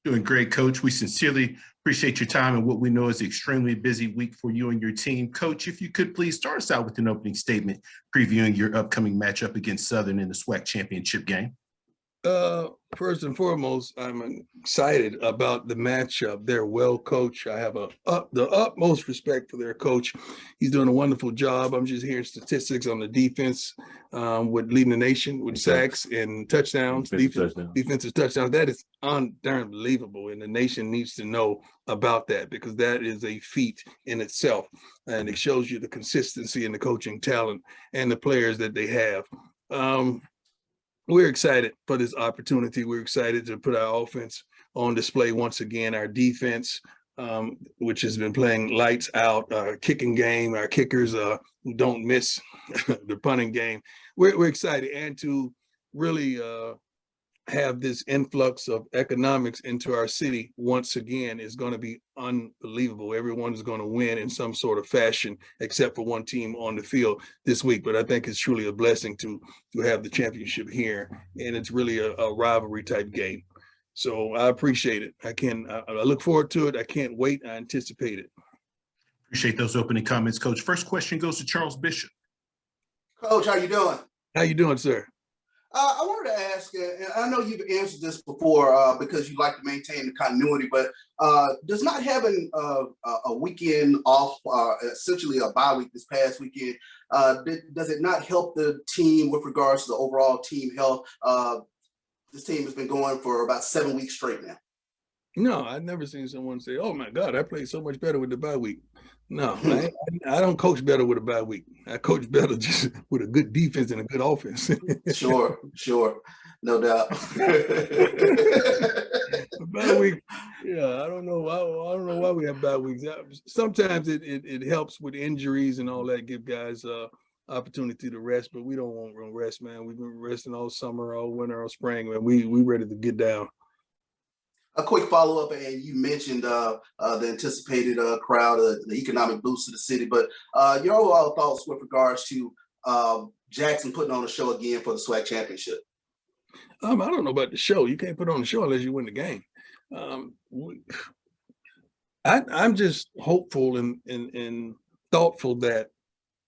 Doing great, Coach. We sincerely appreciate your time and what we know is an extremely busy week for you and your team. Coach, if you could please start us out with an opening statement previewing your upcoming matchup against Southern in the SWAC Championship game. First and foremost, I'm excited about the matchup. They're well coached. I have the utmost respect for their coach. He's doing a wonderful job. I'm just hearing statistics on the defense with leading the nation with sacks and touchdowns, defensive touchdowns. That is unbelievable, and the nation needs to know about that because that is a feat in itself, and it shows you the consistency and the coaching talent and the players that they have. We're excited for this opportunity. We're excited to put our offense on display once again. Our defense, which has been playing lights out, our kicking game, our kickers don't miss the punting game. We're excited, and to really have this influx of economics into our city once again is going to be unbelievable. Everyone's going to win in some sort of fashion, except for one team on the field this week. But I think it's truly a blessing to have the championship here, and it's really a rivalry type game. So I appreciate it. I look forward to it. I can't wait. I anticipate it. Appreciate those opening comments, Coach. First question goes to Charles Bishop. Coach, how you doing? How you doing, sir? I wanted to ask, and I know you've answered this before because you like to maintain the continuity, but does not having a weekend off, essentially a bye week this past weekend, does it not help the team with regards to the overall team health? This team has been going for about 7 weeks straight now. No, I've never seen someone say, "Oh my God, I played so much better with the bye week." No, I don't coach better with a bye week. I coach better just with a good defense and a good offense. Sure, no doubt. Bye week, yeah. I don't know why we have bye weeks. Sometimes it helps with injuries and all that, give guys opportunity to rest. But we don't want rest, man. We've been resting all summer, all winter, all spring, man. We ready to get down. A quick follow-up, and you mentioned the anticipated crowd, the economic boost to the city, but your overall thoughts with regards to Jackson putting on a show again for the SWAC Championship? I don't know about the show. You can't put on a show unless you win the game. I'm just hopeful and thoughtful that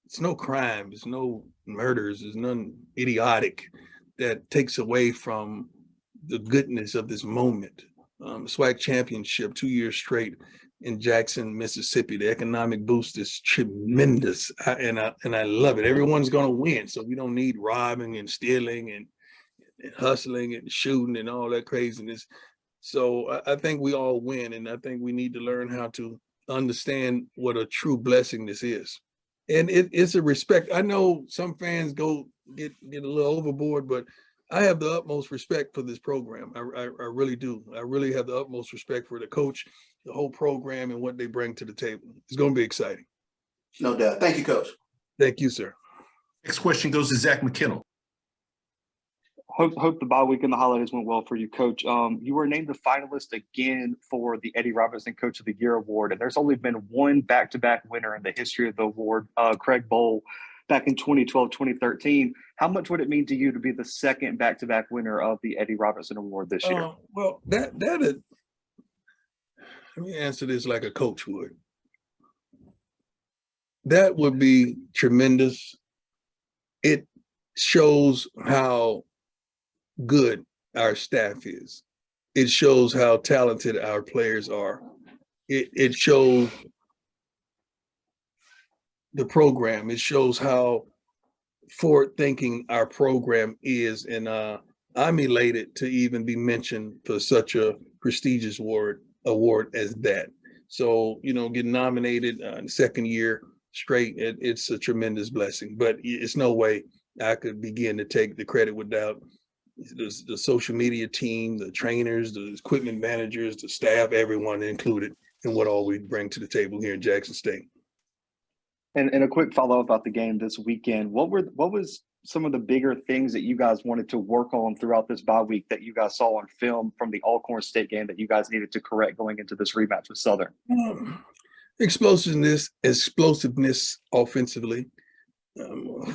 it's no crime, it's no murders, there's none idiotic that takes away from the goodness of this moment. SWAC Championship 2 years straight in Jackson, Mississippi. The economic boost is tremendous, and I love it. Everyone's going to win, so we don't need robbing and stealing and hustling and shooting and all that craziness. So I think we all win, and I think we need to learn how to understand what a true blessing this is. And it's a respect. I know some fans get a little overboard, but I have the utmost respect for this program. I really do. I really have the utmost respect for the coach, the whole program, and what they bring to the table. It's going to be exciting. No doubt. Thank you, Coach. Thank you, sir. Next question goes to Zach McKinnell. Hope the bye week and the holidays went well for you, Coach. You were named the finalist again for the Eddie Robinson Coach of the Year award, and there's only been one back-to-back winner in the history of the award, Craig Bowl, back in 2012, 2013. How much would it mean to you to be the second back-to-back winner of the Eddie Robinson Award this year? Well, that is, let me answer this like a coach would. That would be tremendous. It shows how good our staff is. It shows how talented our players are. It shows the program. It shows how forward-thinking our program is, and I'm elated to even be mentioned for such a prestigious award as that. So, getting nominated in the second year straight, it's a tremendous blessing. But it's no way I could begin to take the credit without the social media team, the trainers, the equipment managers, the staff, everyone included in what all we bring to the table here in Jackson State. And a quick follow-up about the game this weekend. What was some of the bigger things that you guys wanted to work on throughout this bye week that you guys saw on film from the Alcorn State game that you guys needed to correct going into this rematch with Southern? Explosiveness offensively.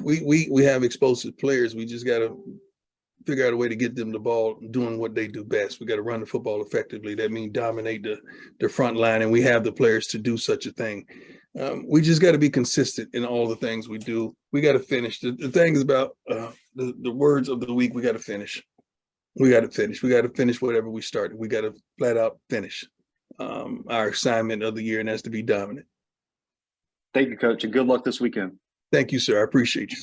We have explosive players. We just got to figure out a way to get them the ball doing what they do best. We got to run the football effectively. That means dominate the front line, and we have the players to do such a thing. We just got to be consistent in all the things we do. We got to finish. The thing is about the words of the week. We got to finish. We got to finish. We got to finish whatever we started. We got to flat out finish our assignment of the year, and that's to be dominant. Thank you, Coach, and good luck this weekend. Thank you, sir. I appreciate you.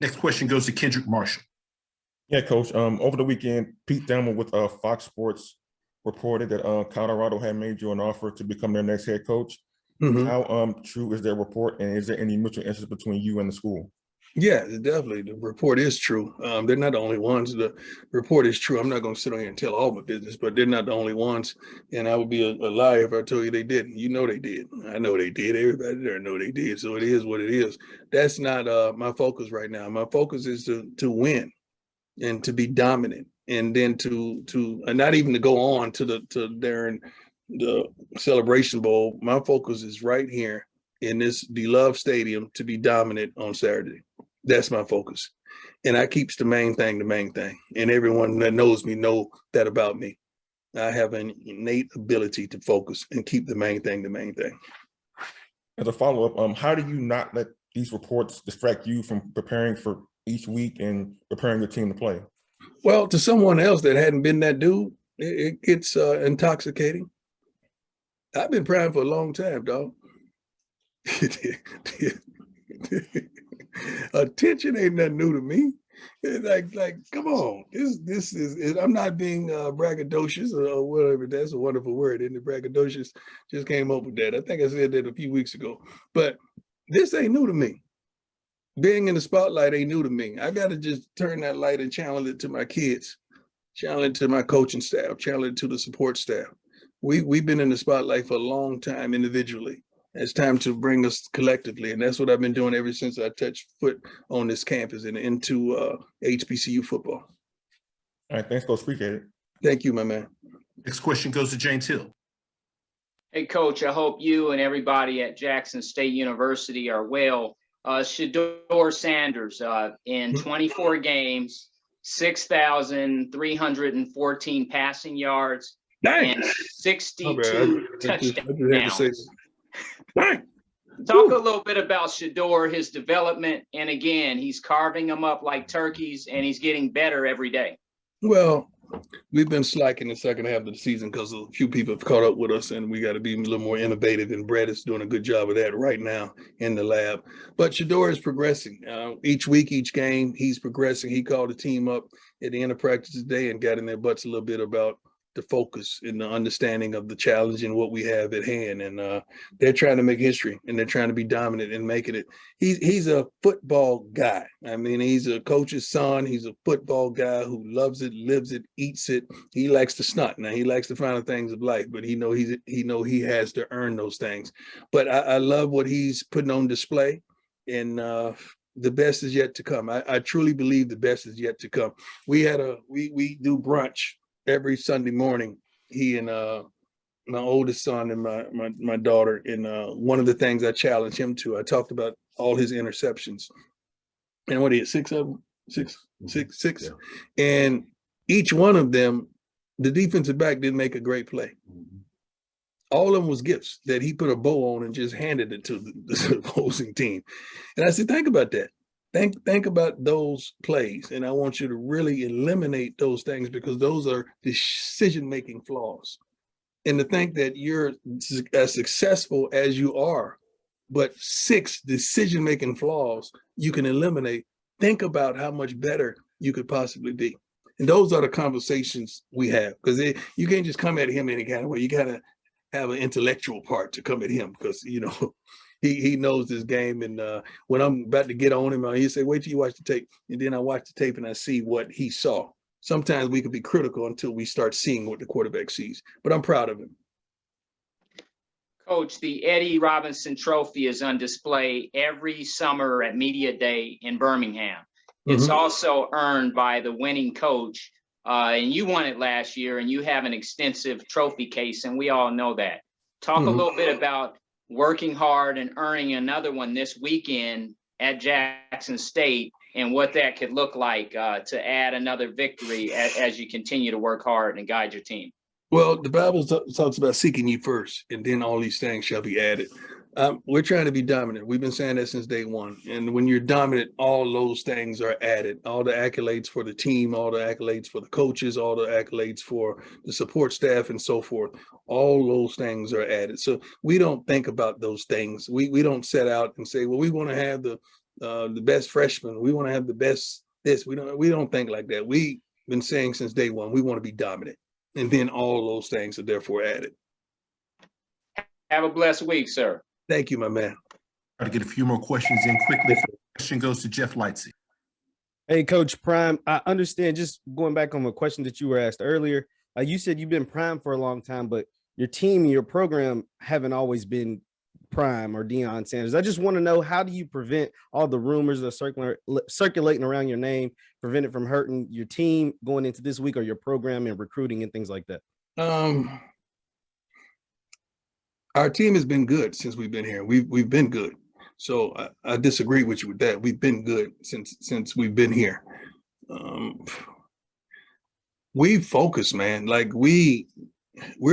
Next question goes to Kendrick Marshall. Yeah, Coach. Over the weekend, Pete Thelma with Fox Sports reported that Colorado had made you an offer to become their next head coach. Mm-hmm. How true is their report, and is there any mutual interest between you and the school? Yeah, definitely. The report is true. They're not the only ones. The report is true. I'm not going to sit on here and tell all my business, but they're not the only ones. And I would be a liar if I told you they didn't. You know they did. I know they did. Everybody there know they did. So it is what it is. That's not my focus right now. My focus is to win and to be dominant, and then to not even to go on to the Celebration Bowl. My focus is right here in this beloved stadium to be dominant on Saturday. That's my focus. And I keeps the main thing. And everyone that knows me know that about me. I have an innate ability to focus and keep the main thing. As a follow-up, how do you not let these reports distract you from preparing for each week and preparing your team to play? Well, to someone else that hadn't been that dude, it's intoxicating. I've been praying for a long time, dog. Attention ain't nothing new to me. Like, come on. This is. I'm not being braggadocious or whatever. That's a wonderful word, isn't it? Braggadocious. Just came up with that. I think I said that a few weeks ago. But this ain't new to me. Being in the spotlight ain't new to me. I got to just turn that light and channel it to my kids, channel it to my coaching staff, channel it to the support staff. We've been in the spotlight for a long time individually. It's time to bring us collectively, and that's what I've been doing ever since I touched foot on this campus and into HBCU football. All right, thanks, Coach. Appreciate it. Thank you, my man. Next question goes to James Hill. Hey, Coach, I hope you and everybody at Jackson State University are well. Deion Sanders in 24 games, 6,314 passing yards, and 62 touchdowns. Talk a little bit about Shedeur, his development, and again, he's carving them up like turkeys, and he's getting better every day. Well, we've been slacking the second half of the season because a few people have caught up with us, and we got to be a little more innovative, and Brett is doing a good job of that right now in the lab. But Shedeur is progressing. Each week, each game, he's progressing. He called the team up at the end of practice today and got in their butts a little bit about the focus and the understanding of the challenge and what we have at hand. And they're trying to make history, and they're trying to be dominant and making it. He's a football guy. I mean, he's a coach's son. He's a football guy who loves it, lives it, eats it. He likes the snot. Now, he likes the finer things of life, but he he has to earn those things. But I love what he's putting on display, and the best is yet to come. I truly believe the best is yet to come. We do brunch every Sunday morning, he and my oldest son and my daughter. And one of the things I challenged him to, I talked about all his interceptions. And what he had, 6 of them? Six. Yeah. And each one of them, the defensive back didn't make a great play. All of them was gifts that he put a bow on and just handed it to the opposing team. And I said, think about that. Think about those plays, and I want you to really eliminate those things, because those are decision-making flaws. And to think that you're as successful as you are, but 6 decision-making flaws you can eliminate, think about how much better you could possibly be. And those are the conversations we have, because you can't just come at him any kind of way. You got to have an intellectual part to come at him, because, he knows this game. And when I'm about to get on him, he say, wait till you watch the tape. And then I watch the tape and I see what he saw. Sometimes we can be critical until we start seeing what the quarterback sees. But I'm proud of him. Coach, the Eddie Robinson Trophy is on display every summer at Media Day in Birmingham. It's also earned by the winning coach. And you won it last year, and you have an extensive trophy case, and we all know that. Talk a little bit about working hard and earning another one this weekend at Jackson State, and what that could look like to add another victory as you continue to work hard and guide your team? Well, the Bible talks about seeking ye first, and then all these things shall be added. We're trying to be dominant. We've been saying that since day one. And when you're dominant, all those things are added. All the accolades for the team, all the accolades for the coaches, all the accolades for the support staff and so forth. All those things are added. So we don't think about those things. We don't set out and say, well, we want to have the best freshman. We want to have the best this. We don't think like that. We've been saying since day one, we want to be dominant. And then all those things are therefore added. Have a blessed week, sir. Thank you, my man. Try to get a few more questions in quickly. The question goes to Jeff Lightsey. Hey, Coach Prime, I understand, just going back on a question that you were asked earlier, you said you've been Prime for a long time, but your team and your program haven't always been Prime or Deion Sanders. I just want to know, how do you prevent all the rumors that are circulating around your name, prevent it from hurting your team going into this week, or your program and recruiting and things like that? Our team has been good since we've been here. We've been good. So I disagree with you with that. We've been good since we've been here. We focus, man. Like we're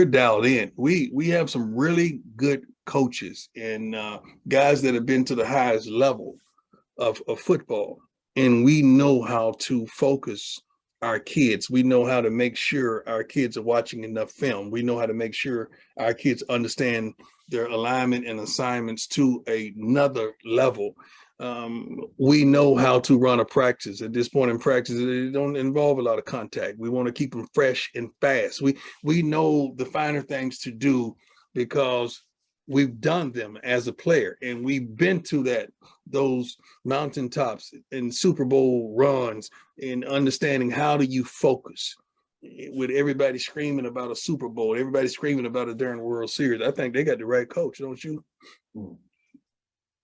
dialed in. We have some really good coaches and guys that have been to the highest level of football, and we know how to focus our kids. We know how to make sure our kids are watching enough film. We know how to make sure our kids understand their alignment and assignments to another level. We know how to run a practice. At this point in practice, it don't involve a lot of contact. We want to keep them fresh and fast. We know the finer things to do because we've done them as a player, and we've been to those mountaintops and Super Bowl runs, and understanding how do you focus with everybody screaming about a Super Bowl, everybody screaming about a darn World Series. I think they got the right coach, don't you?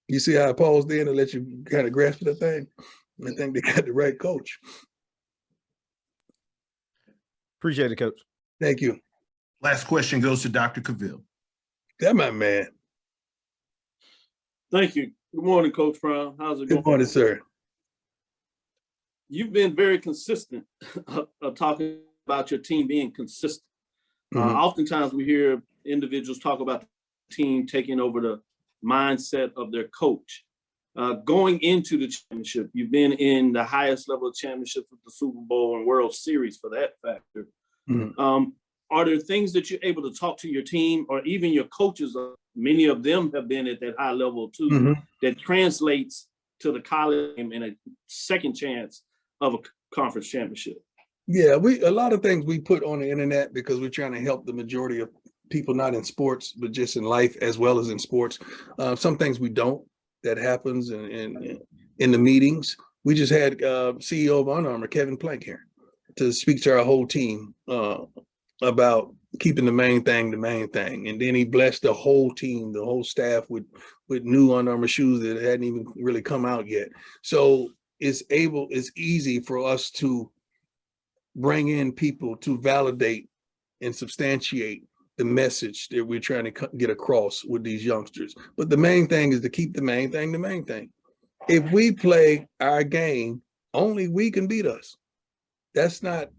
You see how I paused there and let you kind of grasp that thing? I think they got the right coach. Appreciate it, Coach. Thank you. Last question goes to Dr. Cavill. That my man. Thank you. Good morning, Coach Brown. How's it going? Good morning, sir. You've been very consistent of talking about your team being consistent. Oftentimes we hear individuals talk about the team taking over the mindset of their coach. Going into the championship, you've been in the highest level of championships with the Super Bowl and World Series for that factor. Are there things that you're able to talk to your team or even your coaches? Many of them have been at that high level too, that translates to the college game and a second chance of a conference championship. Yeah, a lot of things we put on the internet because we're trying to help the majority of people, not in sports, but just in life as well as in sports. Some things we don't, that happens in the meetings. We just had CEO of Under Armour, Kevin Plank, here to speak to our whole team about keeping the main thing. And then he blessed the whole team, the whole staff with new Under Armour shoes that hadn't even really come out yet. So it's easy for us to bring in people to validate and substantiate the message that we're trying to get across with these youngsters. But the main thing is to keep the main thing. If we play our game, only we can beat us. That's not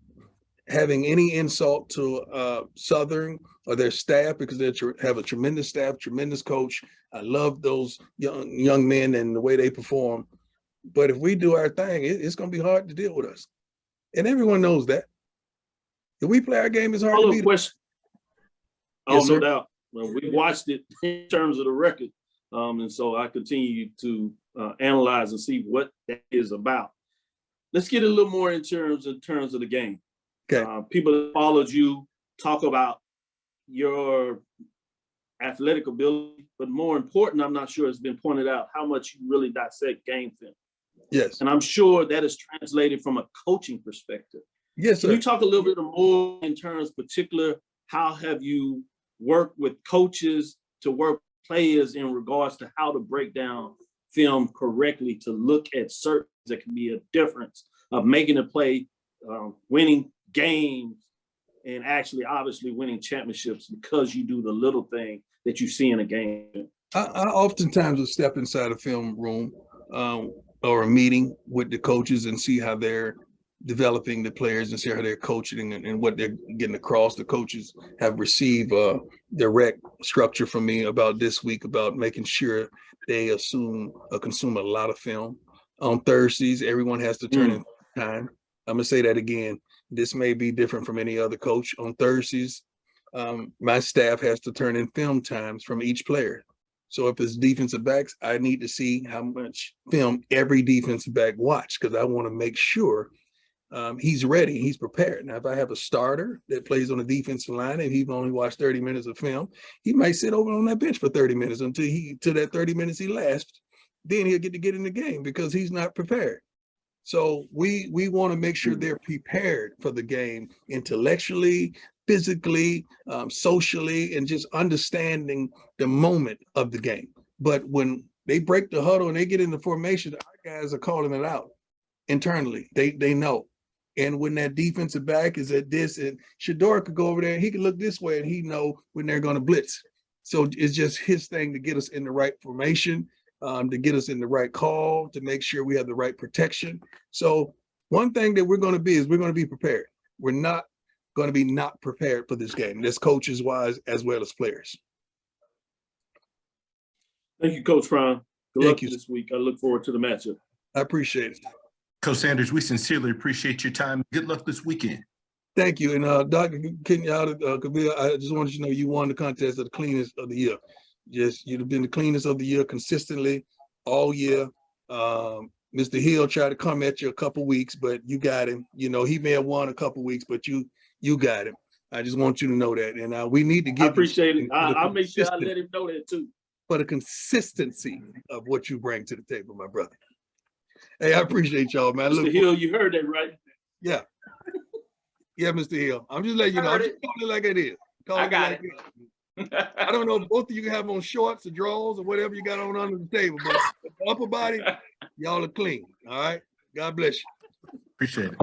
having any insult to Southern or their staff, because they have a tremendous staff, tremendous coach. I love those young men and the way they perform. But if we do our thing, it's going to be hard to deal with us. And everyone knows that. If we play our game, it's hard to beat us. Oh, no doubt. Well, we watched it in terms of the record. And so I continue to analyze and see what that is about. Let's get a little more in terms of the game. Okay. People that followed you talk about your athletic ability, but more important, I'm not sure it's been pointed out how much you really dissect game film. Yes. And I'm sure that is translated from a coaching perspective. Yes, sir. Can you talk a little bit more in terms particular, how have you worked with coaches to work with players in regards to how to break down film correctly, to look at certain that can be a difference of making a play, winning games, and actually obviously winning championships because you do the little thing that you see in a game? I oftentimes will step inside a film room or a meeting with the coaches and see how they're developing the players and see how they're coaching and what they're getting across. The coaches have received direct structure from me about this week about making sure they consume a lot of film. On Thursdays, everyone has to turn in time. I'm gonna say that again. This may be different from any other coach. On Thursdays, my staff has to turn in film times from each player. So if it's defensive backs, I need to see how much film every defensive back watch because I want to make sure he's ready, he's prepared. Now, if I have a starter that plays on the defensive line and he's only watched 30 minutes of film, he might sit over on that bench for 30 minutes until that 30 minutes he lasts. Then he'll get in the game because he's not prepared. So we want to make sure they're prepared for the game intellectually, physically, socially, and just understanding the moment of the game. But when they break the huddle and they get into formation, our guys are calling it out internally. They know. And when that defensive back is at this, and Shador could go over there, he could look this way and he know when they're going to blitz. So it's just his thing to get us in the right formation, to get us in the right call, to make sure we have the right protection. So one thing that we're going to be is we're going to be prepared. We're not going to be not prepared for this game. This coaches wise as well as players. Thank you, Coach Prime. Good Thank luck you. this week. I look forward to the matchup. I appreciate it. Coach Sanders, we sincerely appreciate your time. Good luck this weekend. Thank you. And Dr. Kabir, I just wanted you to know you won the contest of the cleanest of the year. You've been the cleanest of the year consistently all year. Mr. Hill tried to come at you a couple weeks, but you got him. You know, he may have won a couple weeks, but you got him. I just want you to know that. And we need to give I appreciate it. I'll make sure I let him know that too. For the consistency of what you bring to the table, my brother. Hey, I appreciate y'all, man. Mr. Hill, you heard that, right? Yeah. Yeah, Mr. Hill. I'm just letting you know. I'm just calling it like it is. I got it. I don't know if both of you have on shorts or drawers or whatever you got on under the table, but the upper body, y'all are clean. All right. God bless you. Appreciate it.